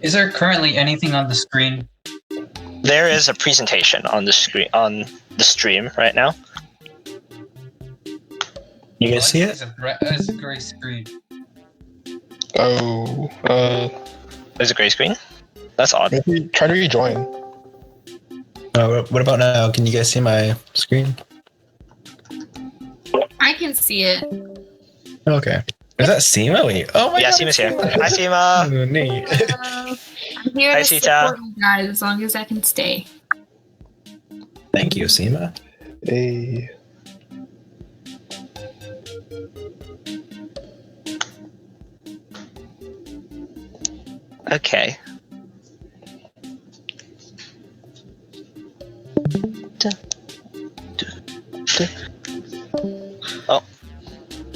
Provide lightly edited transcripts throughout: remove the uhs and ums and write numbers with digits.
Is there currently anything on the screen? There is a presentation on the screen on the stream right now. You guys see it? It's a gray screen. Oh, There's a gray screen? That's odd. maybe try to rejoin. What about now? Can you guys see my screen? I can see it. Okay. Is that Seema? Wait. Oh my Yeah, god. Seema's here. Hi, Seema. Oh, neat. I'm here Hi, to Sita. support you guys as long as I can stay. Thank you, Seema. Hey. Okay. Oh.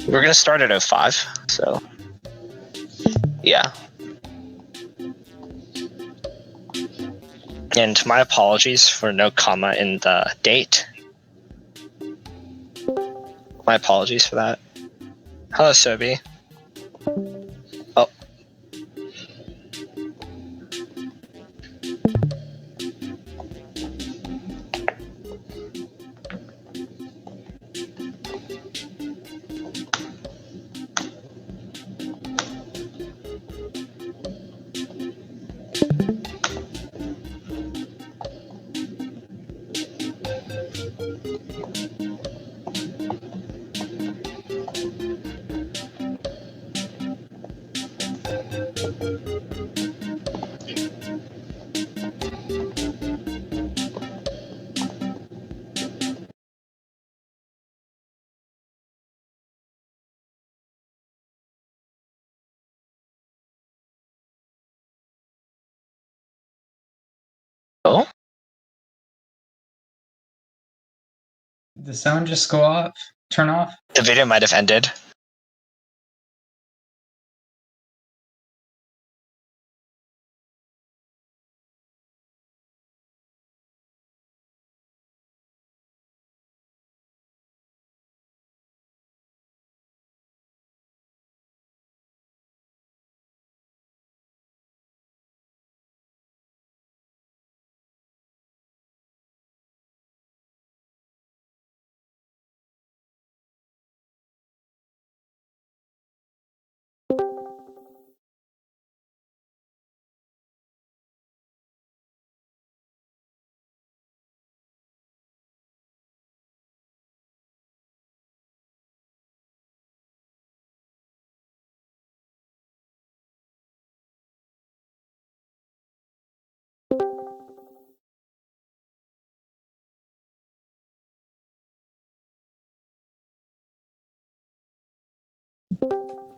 We're gonna start at 05, so yeah. And my apologies for no comma in the date. My apologies for that. Hello, Sobi. Oh. Oh? Did the sound just go off? Turn off? The video might have ended.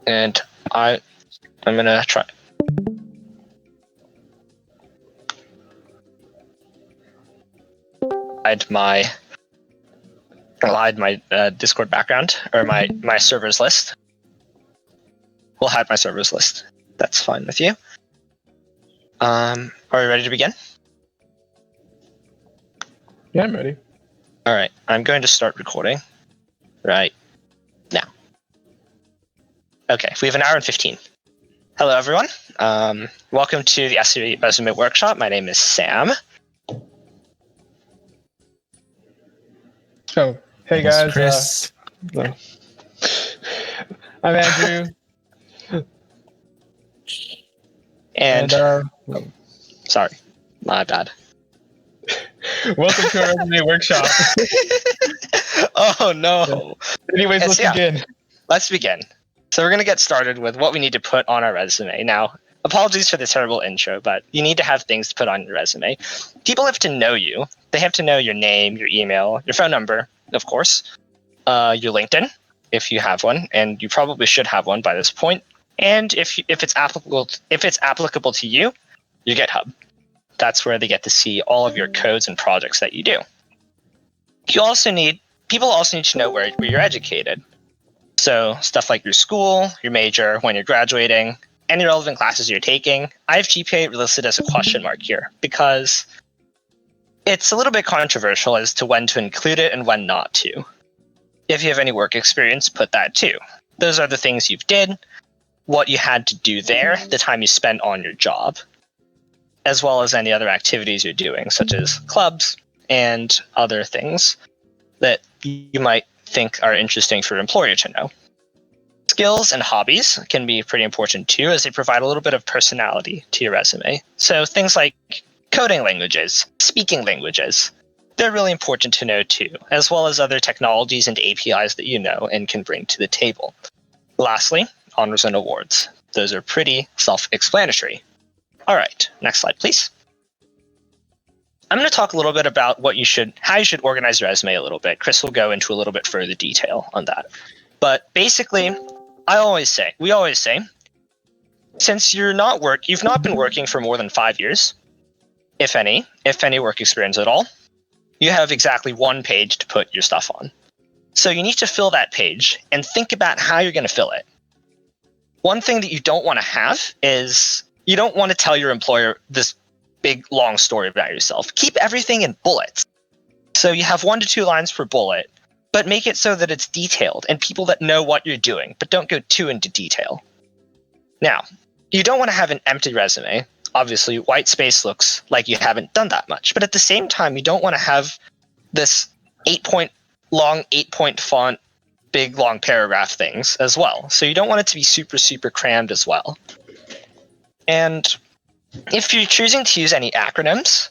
And I'm gonna try. I'll hide my Discord background or my servers list. We'll hide my servers list. That's fine with you. Are we ready to begin? Yeah, I'm ready. All right, I'm going to start recording right now. Okay, we have an hour and 15. Hello, everyone. Welcome to the SE Resume Workshop. My name is Sam. Oh, hey Yes, guys. Chris. No. I'm Andrew. And sorry, my bad. Welcome to our resume workshop. Oh no. Anyways, Yes, let's yeah. begin. Let's begin. So we're going to get started with what we need to put on our resume. Now, apologies for the terrible intro, but you need to have things to put on your resume. People have to know you. They have to know your name, your email, your phone number, of course, your LinkedIn, if you have one, and you probably should have one by this point. And if it's applicable to you, your GitHub. That's where they get to see all of your codes and projects that you do. People also need to know where you're educated. So stuff like your school, your major, when you're graduating, any relevant classes you're taking. I have GPA listed as a question mark here because it's a little bit controversial as to when to include it and when not to. If you have any work experience, put that too. Those are the things you've did, what you had to do there, the time you spent on your job. as well as any other activities you're doing, such as clubs and other things that you might think are interesting for your employer to know. Skills and hobbies can be pretty important too, as they provide a little bit of personality to your resume. So things like coding languages, speaking languages, they're really important to know too, as well as other technologies and APIs that you know and can bring to the table. Lastly, honors and awards. Those are pretty self-explanatory. All right, next slide, please. I'm going to talk a little bit about how you should organize your resume a little bit. Chris will go into a little bit further detail on that. But basically, we always say, since you've not been working for more than 5 years, if any work experience at all, you have exactly one page to put your stuff on. So you need to fill that page and think about how you're going to fill it. One thing that you don't want to have is you don't want to tell your employer this big, long story about yourself. Keep everything in bullets. So you have 1 to 2 lines per bullet, but make it so that it's detailed and people that know what you're doing, but don't go too into detail. Now, you don't want to have an empty resume. Obviously, white space looks like you haven't done that much, but at the same time, you don't want to have this 8-point font, big, long paragraph things as well. So you don't want it to be super, super crammed as well. And if you're choosing to use any acronyms,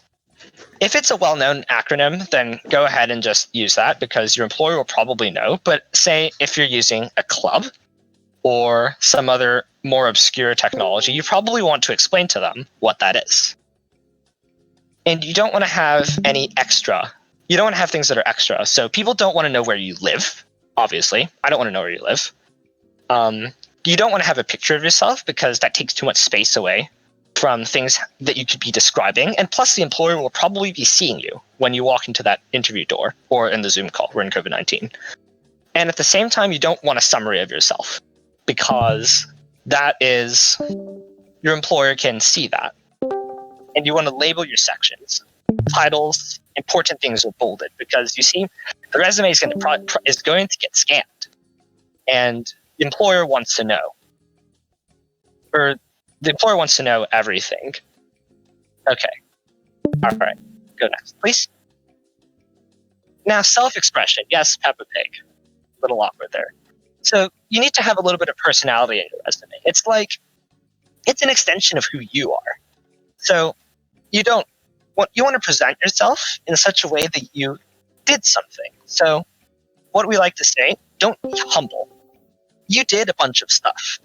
if it's a well-known acronym, then go ahead and just use that because your employer will probably know. But say if you're using a club or some other more obscure technology, you probably want to explain to them what that is. And you don't want to have any extra. You don't want to have things that are extra. So people don't want to know where you live, obviously. I don't want to know where you live. You don't want to have a picture of yourself because that takes too much space away from things that you could be describing. And plus, the employer will probably be seeing you when you walk into that interview door or in the Zoom call. We're in COVID-19. And at the same time, you don't want a summary of yourself because that is, your employer can see that. And you want to label your sections. Titles, important things are bolded because you see, the resume is going to get scanned. And the employer wants to know. Or the employer wants to know everything. Okay. All right. Go next, please. Now, self-expression. Yes, Peppa Pig. A little awkward there. So you need to have a little bit of personality in your resume. It's an extension of who you are. So you want to present yourself in such a way that you did something. So what we like to say, don't be humble. You did a bunch of stuff.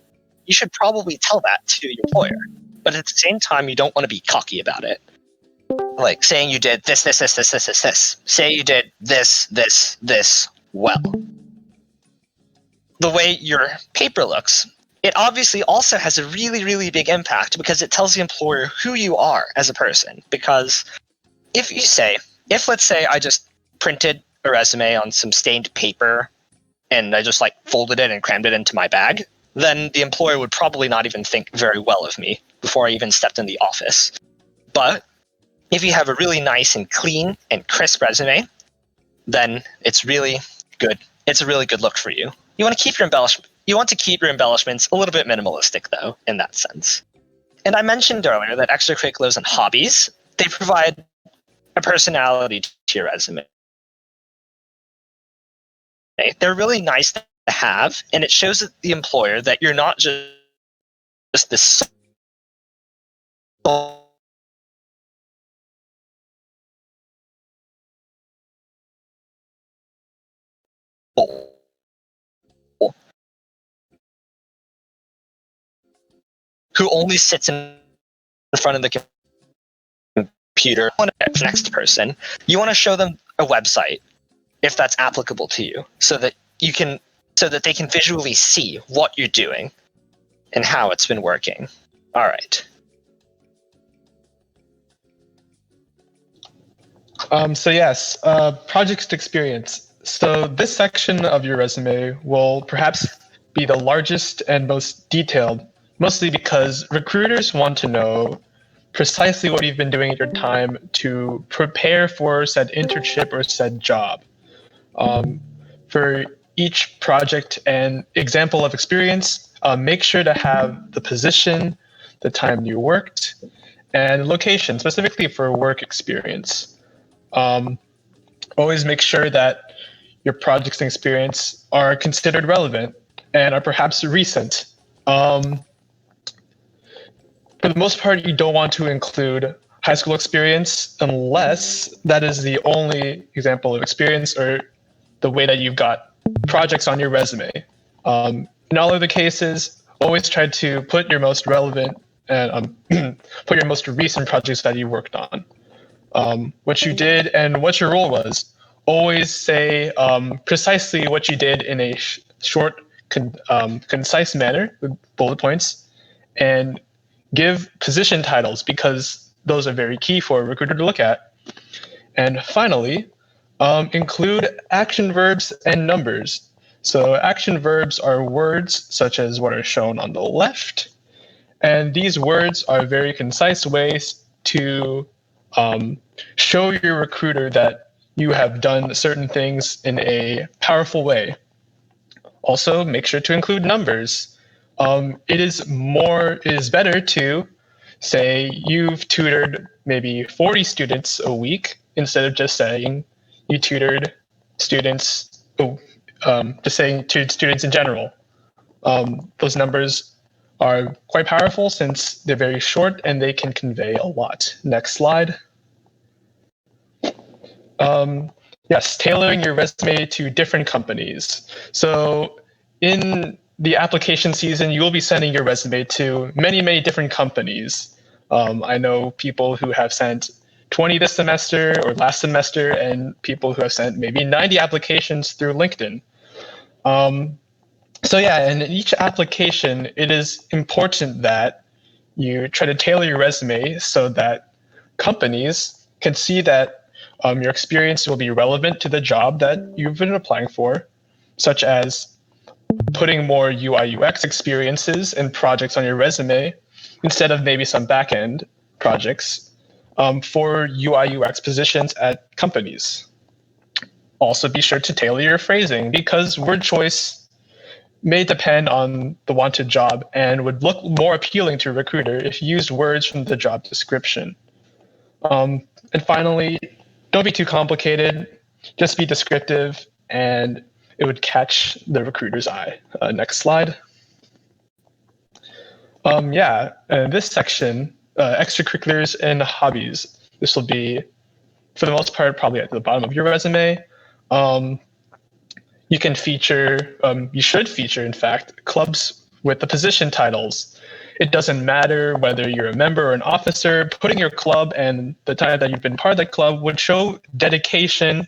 You should probably tell that to your employer. But at the same time, you don't want to be cocky about it. Like saying you did this. Say you did this well. The way your paper looks, it obviously also has a really, really big impact because it tells the employer who you are as a person. Because if let's say I just printed a resume on some stained paper and I just folded it and crammed it into my bag, then the employer would probably not even think very well of me before I even stepped in the office. But if you have a really nice and clean and crisp resume, then it's really good. It's a really good look for you. You want to keep your embellishments a little bit minimalistic, though, in that sense. And I mentioned earlier that extracurriculars and hobbies, they provide a personality to your resume. They're really nice to have, and it shows the employer that you're not just this who only sits in front of the computer. The next person, you want to show them a website if that's applicable to you, so that they can visually see what you're doing and how it's been working. All right. Project experience. So this section of your resume will perhaps be the largest and most detailed, mostly because recruiters want to know precisely what you've been doing at your time to prepare for said internship or said job. For each project and example of experience, make sure to have the position, the time you worked, and location, specifically for work experience. Always make sure that your projects and experience are considered relevant and are perhaps recent. For the most part, you don't want to include high school experience unless that is the only example of experience or the way that you've got projects on your resume. In all other cases, always try to put your most relevant and put your most recent projects that you worked on. What you did and what your role was. Always say precisely what you did in a short, concise manner with bullet points, and give position titles because those are very key for a recruiter to look at. And finally, include action verbs and numbers. So action verbs are words such as what are shown on the left. And these words are very concise ways to show your recruiter that you have done certain things in a powerful way. Also, make sure to include numbers. It is better to say you've tutored maybe 40 students a week instead of just saying you tutored students, just saying tutored students in general. Those numbers are quite powerful since they're very short and they can convey a lot. Next slide. Yes, tailoring your resume to different companies. So in the application season, you will be sending your resume to many, many different companies. I know people who have sent 20 this semester or last semester, and people who have sent maybe 90 applications through LinkedIn. So yeah, in each application, it is important that you try to tailor your resume so that companies can see that your experience will be relevant to the job that you've been applying for, such as putting more UI UX experiences and projects on your resume instead of maybe some back-end projects for UI UX positions at companies. Also be sure to tailor your phrasing because word choice may depend on the wanted job and would look more appealing to a recruiter if you used words from the job description. And finally, don't be too complicated, just be descriptive and it would catch the recruiter's eye. Next slide. This section, extracurriculars and hobbies. This will be, for the most part, probably at the bottom of your resume. You can feature, you should feature, in fact, clubs with the position titles. It doesn't matter whether you're a member or an officer, putting your club and the time that you've been part of the club would show dedication,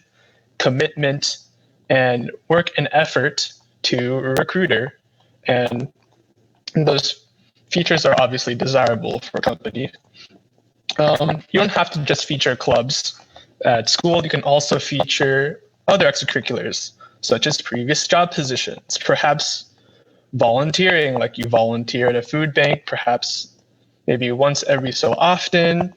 commitment, and work and effort to a recruiter. And those features are obviously desirable for a company. You don't have to just feature clubs at school. You can also feature other extracurriculars, such as previous job positions, perhaps volunteering, like you volunteer at a food bank, perhaps maybe once every so often.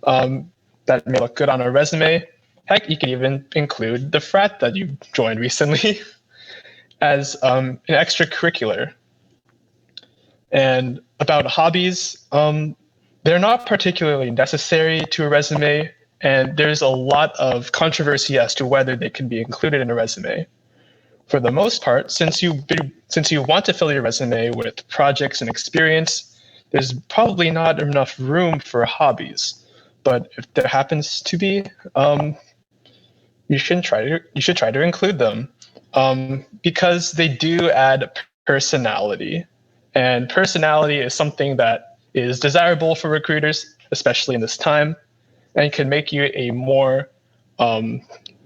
That may look good on a resume. Heck, you could even include the frat that you joined recently as an extracurricular. And about hobbies, they're not particularly necessary to a resume, and there's a lot of controversy as to whether they can be included in a resume. For the most part, since you want to fill your resume with projects and experience, there's probably not enough room for hobbies. But if there happens to be, you should try to include them because they do add personality, and personality is something that is desirable for recruiters, especially in this time, and can make you a more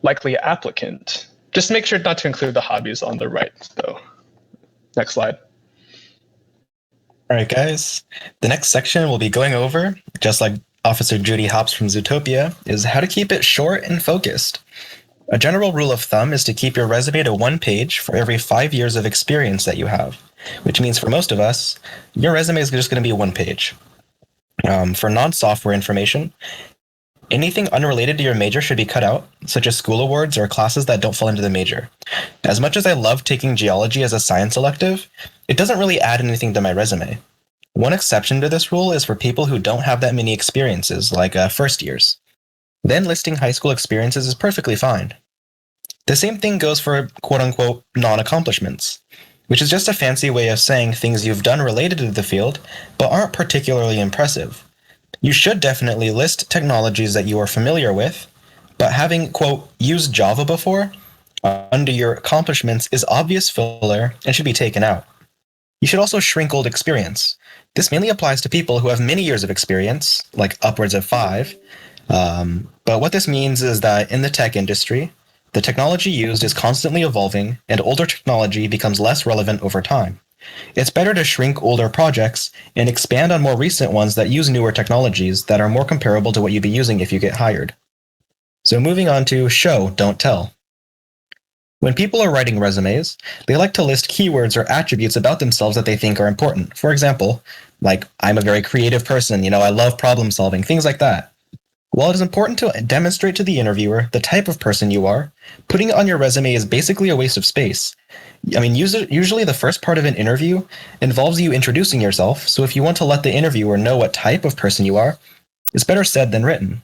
likely applicant. Just make sure not to include the hobbies on the right, though. Next slide. All right, guys. The next section we'll be going over, just like Officer Judy Hopps from Zootopia, is how to keep it short and focused. A general rule of thumb is to keep your resume to 1 page for every 5 years of experience that you have, which means for most of us, your resume is just going to be 1 page. For non-software information, anything unrelated to your major should be cut out, such as school awards or classes that don't fall into the major. As much as I love taking geology as a science elective, it doesn't really add anything to my resume. One exception to this rule is for people who don't have that many experiences, like first years. Then listing high school experiences is perfectly fine. The same thing goes for quote-unquote non-accomplishments, which is just a fancy way of saying things you've done related to the field, but aren't particularly impressive. You should definitely list technologies that you are familiar with, but having, quote, used Java before under your accomplishments is obvious filler and should be taken out. You should also shrink old experience. This mainly applies to people who have many years of experience, like upwards of 5. But what this means is that in the tech industry, the technology used is constantly evolving, and older technology becomes less relevant over time. It's better to shrink older projects and expand on more recent ones that use newer technologies that are more comparable to what you'd be using if you get hired. So moving on to show, don't tell. When people are writing resumes, they like to list keywords or attributes about themselves that they think are important. For example, like, I'm a very creative person, I love problem solving, things like that. While it is important to demonstrate to the interviewer the type of person you are, putting it on your resume is basically a waste of space. Usually the first part of an interview involves you introducing yourself, so if you want to let the interviewer know what type of person you are, it's better said than written.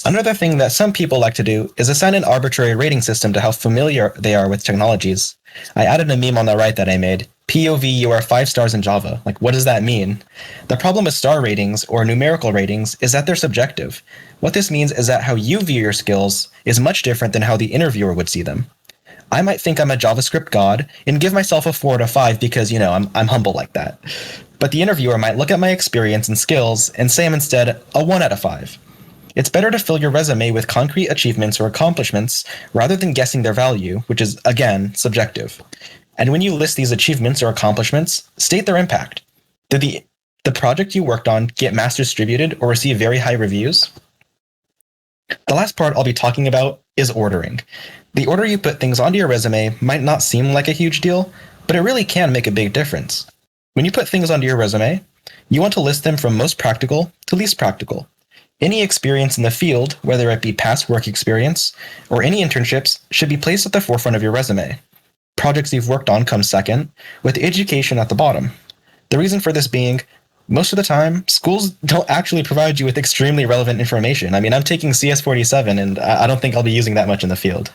Another thing that some people like to do is assign an arbitrary rating system to how familiar they are with technologies. I added a meme on the right that I made. POV, you are 5 stars in Java. Like, what does that mean? The problem with star ratings or numerical ratings is that they're subjective. What this means is that how you view your skills is much different than how the interviewer would see them. I might think I'm a JavaScript god and give myself a 4 out of 5 because, I'm humble like that. But the interviewer might look at my experience and skills and say I'm instead a 1 out of 5. It's better to fill your resume with concrete achievements or accomplishments rather than guessing their value, which is, again, subjective. And when you list these achievements or accomplishments, state their impact. Did the project you worked on get mass distributed or receive very high reviews? The last part I'll be talking about is ordering. The order you put things onto your resume might not seem like a huge deal, but it really can make a big difference. When you put things onto your resume, you want to list them from most practical to least practical. Any experience in the field, whether it be past work experience or any internships, should be placed at the forefront of your resume. Projects you've worked on come second, with education at the bottom. The reason for this being, most of the time, schools don't actually provide you with extremely relevant information. I'm taking CS47, and I don't think I'll be using that much in the field.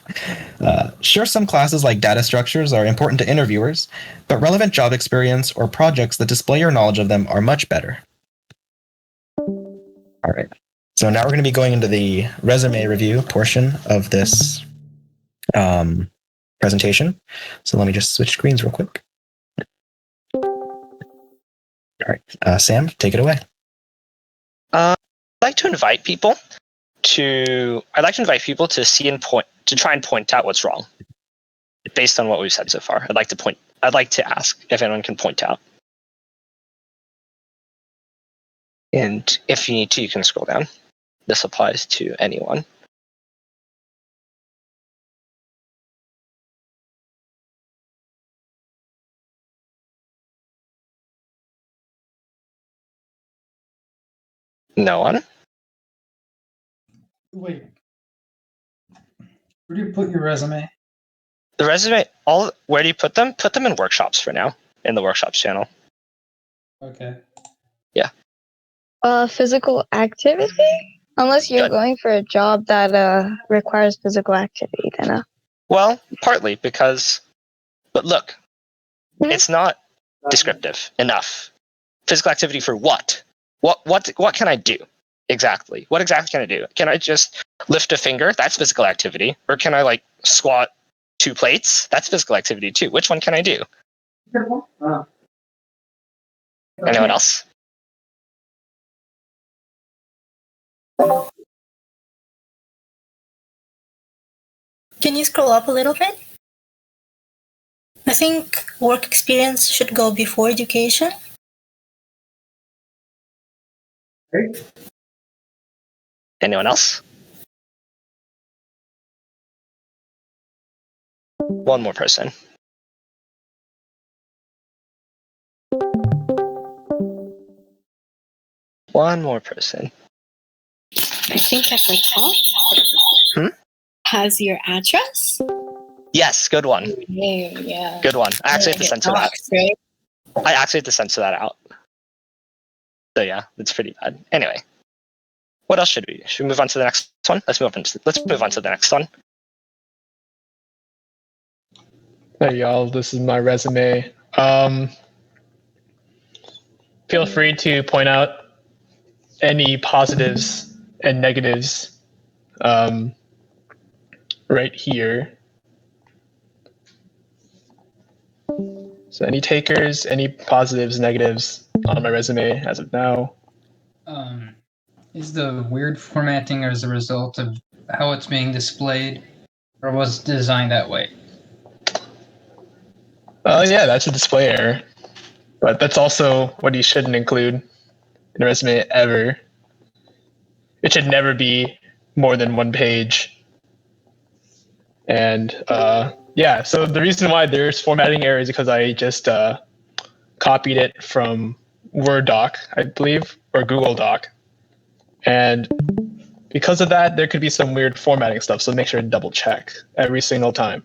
Sure, some classes like data structures are important to interviewers, but relevant job experience or projects that display your knowledge of them are much better. All right. So now we're going to be going into the resume review portion of this presentation. So let me just switch screens real quick. All right, Sam, take it away. I'd like to invite people to see and to try and point out what's wrong, based on what we've said so far. I'd like to ask if anyone can point out. And if you need to, you can scroll down. This applies to anyone. No one? Wait. Where do you put your resume? The resume, where do you put them? Put them in workshops for now, in the workshops channel. Okay. Physical activity? Unless you're Good. going for a job that requires physical activity, then. Well, partly because, but look, Hmm? it's not descriptive enough. Physical activity for what? What can I do? Exactly. What exactly can I do? Can I just lift a finger? That's physical activity. Or can I squat 2 plates? That's physical activity too. Which one can I do? Anyone else? Can you scroll up a little bit? I think work experience should go before education. Anyone else? One more person. One more person. I think at the top has your address. Yes, good one. Yeah. Good one. I actually have to censor that. Right? I actually have to censor that out. So yeah, it's pretty bad. Anyway, what else should we? Should we move on to the next one? Let's move on to the next one. There you go. This is my resume. Feel free to point out any positives and negatives right here. So any takers, any positives, negatives on my resume as of now? Is the weird formatting as a result of how it's being displayed, or was it designed that way? Yeah, that's a display error. But that's also what you shouldn't include in a resume ever. It should never be more than one page. And yeah, so the reason why there's formatting errors is because I just copied it from Word doc, I believe, or Google Doc. And because of that, there could be some weird formatting stuff. So make sure to double check every single time.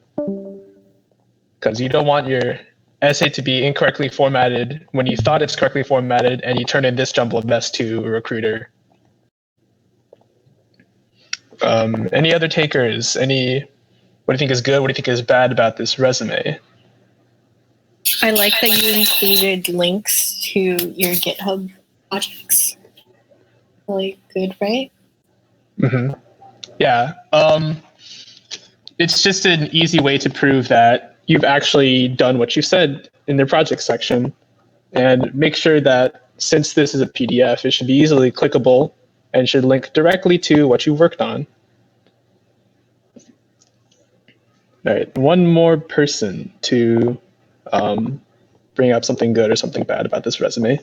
Because you don't want your essay to be incorrectly formatted when you thought it's correctly formatted and you turn in this jumble of mess to a recruiter. Any other takers? What do you think is good? What do you think is bad about this resume? I like that you included links to your GitHub projects. Like, good, right? Mm-hmm. Yeah. It's just an easy way to prove that you've actually done what you said in the project section, and make sure that since this is a PDF, it should be easily clickable and should link directly to what you worked on. All right, one more person to bring up something good or something bad about this resume.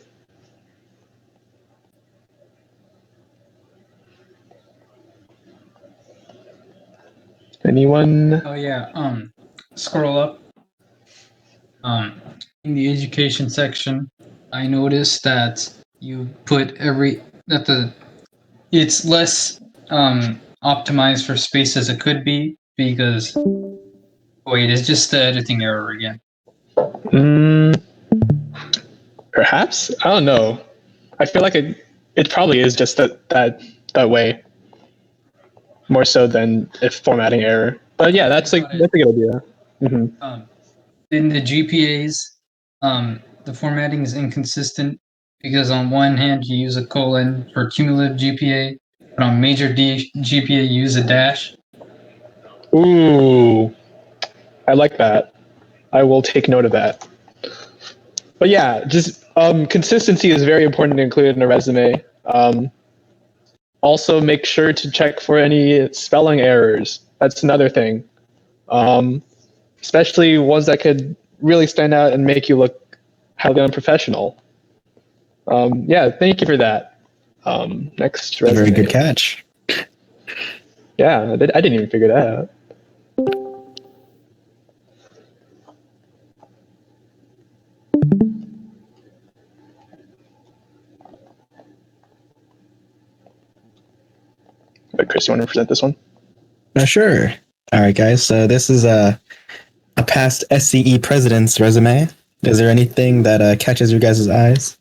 Anyone? Oh yeah. Scroll up. In the education section, I noticed that you put it's less optimized for space as it could be because wait, it's just the editing error again. Perhaps? I don't know. I feel like it probably is just that way, more so than if formatting error. But yeah, that's a good idea. Mm-hmm. In the GPAs, the formatting is inconsistent because on one hand you use a colon for cumulative GPA, but on major GPA you use a dash. Ooh, I like that. I will take note of that. But yeah, just consistency is very important to include in a resume. Also, make sure to check for any spelling errors. That's another thing. Especially ones that could really stand out and make you look highly unprofessional. Yeah, thank you for that. Next resume. Very good catch. Yeah, I didn't even figure that out. But Chris, you want to present this one? Sure. All right, guys. So this is a past SCE president's resume. Is there anything that catches your guys' eyes?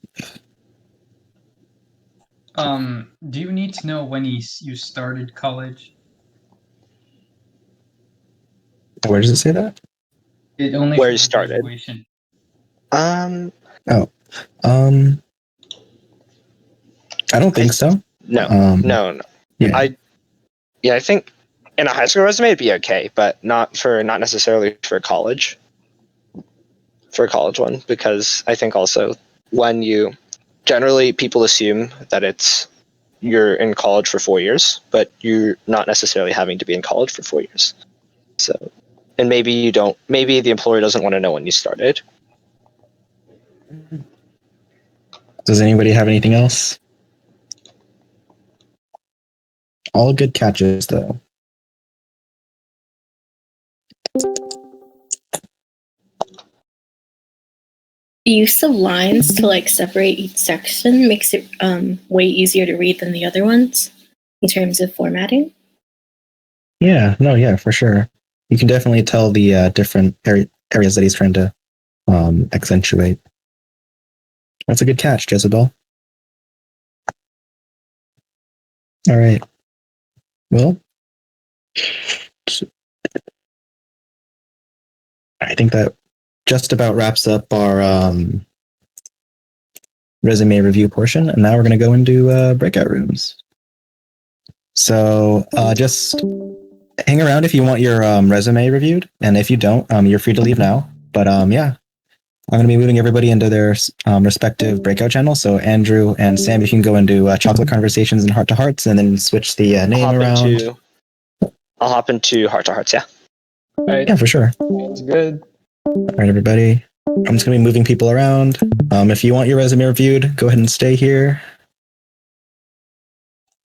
Do you need to know when you started college? Where does it say that? It only Where for you started. graduation. I don't think so. No. Yeah. I think in a high school resume it'd be okay, but not necessarily for college. For a college one, because I think also when you generally people assume that you're in college for 4 years, but you're not necessarily having to be in college for 4 years. So, and maybe the employer doesn't want to know when you started. Does anybody have anything else? All good catches, though. The use of lines to like separate each section makes it way easier to read than the other ones in terms of formatting. Yeah, for sure. You can definitely tell the different areas that he's trying to accentuate. That's a good catch, Jezebel. All right. Well, I think that just about wraps up our resume review portion, and now we're going to go into breakout rooms. So just hang around if you want your resume reviewed, and if you don't, you're free to leave now. But yeah, I'm going to be moving everybody into their respective breakout channels. So Andrew and Sam, you can go into chocolate conversations and heart to hearts, and then switch the name around. I'll hop into heart to hearts. Yeah. All right. Yeah, for sure. Sounds good. All right, everybody. I'm just going to be moving people around. If you want your resume reviewed, go ahead and stay here.